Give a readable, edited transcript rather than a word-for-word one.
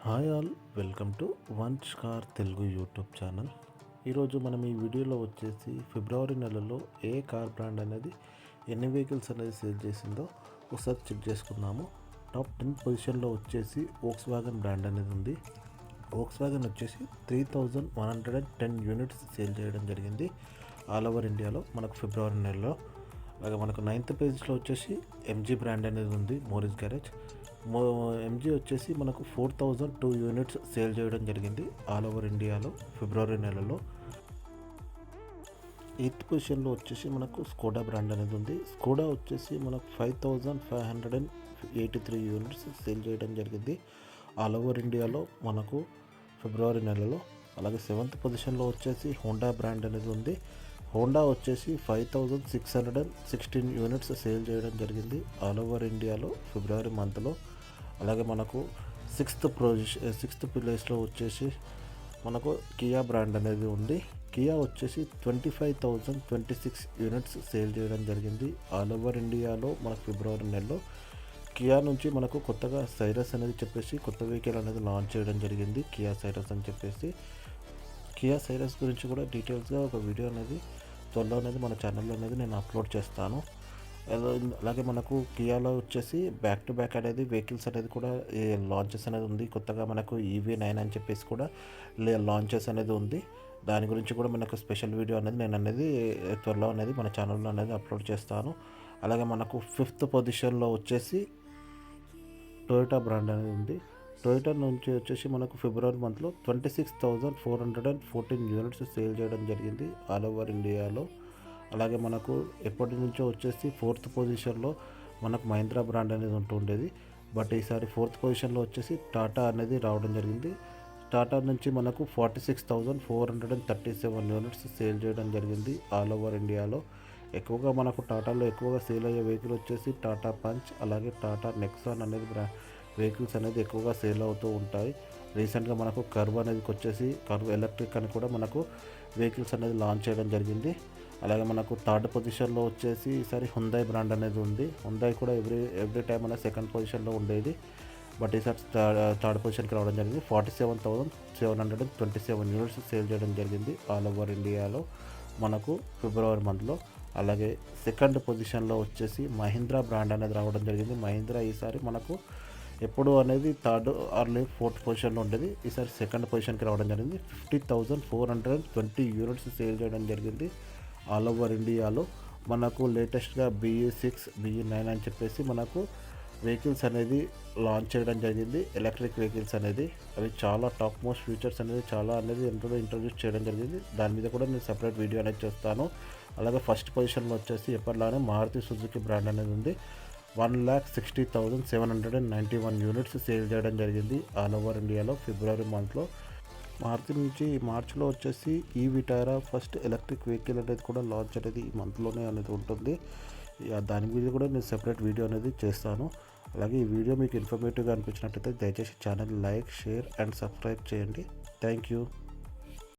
Hi all, welcome to once car Telugu YouTube channel. ఈరోజు మనం ఈ వీడియోలో వచ్చేసి ఫిబ్రవరి నెలలో ఏ కార్ బ్రాండ్ అనేది ఎన్ని వెహికల్స్ అనేది సేల్ చేసిందో ఒకసారి చెక్ చేసుకుందాము. టాప్ 10 పొజిషన్లో వచ్చేసి వోక్స్ వ్యాగన్ బ్రాండ్ అనేది ఉంది. వోక్స్ వ్యాగన్ వచ్చేసి 3110 యూనిట్స్ సేల్ చేయడం జరిగింది ఆల్ ఓవర్ ఇండియాలో మనకు ఫిబ్రవరి నెలలో. అలాగే మనకు 9th పేజ్లో వచ్చేసి ఎంజీ బ్రాండ్ అనేది ఉంది, మోరిస్ గ్యారేజ్. ఎంజీ వచ్చేసి మనకు 4002 యూనిట్స్ సేల్ చేయడం జరిగింది ఆల్ ఓవర్ ఇండియాలో ఫిబ్రవరి నెలలో. 8th పొజిషన్లో వచ్చేసి మనకు స్కోడా బ్రాండ్ అనేది ఉంది. స్కోడా వచ్చేసి మనకు 5583 యూనిట్స్ సేల్ చేయడం జరిగింది ఆల్ ఓవర్ ఇండియాలో మనకు ఫిబ్రవరి నెలలో. అలాగే 7th పొజిషన్లో వచ్చేసి హోండా బ్రాండ్ అనేది ఉంది. హోండా వచ్చేసి 5616 యూనిట్స్ సేల్ చేయడం జరిగింది ఆల్ ఓవర్ ఇండియాలో ఫిబ్రవరి మంత్లో. అలాగే మనకు 6th ప్లేస్లో వచ్చేసి మనకు కియా బ్రాండ్ అనేది ఉంది. కియా వచ్చేసి 25,026 యూనిట్స్ సేల్ చేయడం జరిగింది ఆల్ ఓవర్ ఇండియాలో మనకు ఫిబ్రవరి నెలలో. కియా నుంచి మనకు కొత్తగా సైరస్ అనేది చెప్పేసి కొత్త వెహికల్ అనేది లాంచ్ చేయడం జరిగింది, కియా సైరస్ అని చెప్పేసి. కియా సైరస్ గురించి కూడా డీటెయిల్స్గా ఒక వీడియో అనేది త్వరలో అనేది మన ఛానల్లో అనేది నేను అప్లోడ్ చేస్తాను. అలాగే మనకు కియాలో వచ్చేసి బ్యాక్ టు బ్యాక్ అనేది వెహికల్స్ అనేది కూడా లాంచెస్ అనేది ఉంది. కొత్తగా మనకు EV9 అని చెప్పేసి కూడా లాంచెస్ అనేది ఉంది. దాని గురించి కూడా మనకు స్పెషల్ వీడియో అనేది నేను అనేది త్వరలో అనేది మన ఛానల్లో అనేది అప్లోడ్ చేస్తాను. అలాగే మనకు 5th పొజిషన్లో వచ్చేసి టొయోటా బ్రాండ్ అనేది ఉంది. టొయోటా నుంచి వచ్చేసి మనకు ఫిబ్రవరి మంత్లో 26,414 యూనిట్స్ సేల్ చేయడం జరిగింది ఆల్ ఓవర్ ఇండియాలో. అలాగే మనకు ఎప్పటి నుంచో వచ్చేసి 4th పొజిషన్లో మనకు మహీంద్రా బ్రాండ్ అనేది ఉంటుండేది. బట్ ఈసారి 4th పొజిషన్లో వచ్చేసి టాటా అనేది రావడం జరిగింది. టాటా నుంచి మనకు 46,437 యూనిట్స్ సేల్ చేయడం జరిగింది ఆల్ ఓవర్ ఇండియాలో. ఎక్కువగా మనకు టాటాలో ఎక్కువగా సేల్ అయ్యే వెహికల్ వచ్చేసి టాటా పంచ్, అలాగే టాటా నెక్సాన్ అనేది వెహికల్స్ అనేది ఎక్కువగా సేల్ అవుతూ ఉంటాయి. రీసెంట్గా మనకు కర్వ్ అనేది వచ్చేసి కర్వ్ ఎలక్ట్రిక్ అని కూడా మనకు వెహికల్స్ అనేది లాంచ్ చేయడం జరిగింది. అలాగే మనకు 3rd పొజిషన్లో వచ్చేసి ఈసారి హుందాయ్ బ్రాండ్ అనేది ఉంది. హుందాయ్ కూడా ఎవ్రీ టైం అనేది 2nd పొజిషన్లో ఉండేది. బట్ ఈసారి 3rd పొజిషన్కి రావడం జరిగింది. 47,727 యూనిట్స్ సేల్ చేయడం జరిగింది ఆల్ ఓవర్ ఇండియాలో మనకు ఫిబ్రవరి మంత్లో. అలాగే 2nd పొజిషన్లో వచ్చేసి మహీంద్రా బ్రాండ్ అనేది రావడం జరిగింది. మహీంద్రా ఈసారి మనకు ఎప్పుడు అనేది 3rd ఆర్ 4th పొజిషన్లో ఉండేది. ఈసారి 2nd పొజిషన్కి రావడం జరిగింది. 50,420 యూనిట్స్ సేల్ చేయడం జరిగింది ఆల్ ఓవర్ ఇండియాలో. మనకు లేటెస్ట్గా BE6 BE9 అని చెప్పేసి మనకు వెహికల్స్ అనేది లాంచ్ చేయడం జరిగింది, ఎలక్ట్రిక్ వెహికల్స్ అనేది. అవి చాలా టాప్ మోస్ట్ ఫీచర్స్ అనేది చాలా అనేది ఇంట్రొడ్యూస్ చేయడం జరిగింది. దాని మీద కూడా నేను సపరేట్ వీడియో అనేది చేస్తాను. అలాగే 1st పొజిషన్లో వచ్చేసి ఎప్పటిలానే మారుతి సుజుకి బ్రాండ్ అనేది ఉంది. 1,60,791 యూనిట్స్ సేల్ చేయడం జరిగింది ఆల్ ఓవర్ ఇండియాలో ఫిబ్రవరి మంత్లో. మారుతి నుంచి మార్చిలో వచ్చేసి విటారా ఫస్ట్ ఎలక్ట్రిక్ వెహికల్ అనేది కూడా లాంచ్ అనేది ఈ మంత్లోనే అనేది ఉంటుంది. దాని మీద కూడా నేను సెపరేట్ వీడియో అనేది చేస్తాను. అలాగే ఈ వీడియో మీకు ఇన్ఫర్మేటివ్గా అనిపించినట్టయితే దయచేసి channel like, share and subscribe చేయండి. Thank you.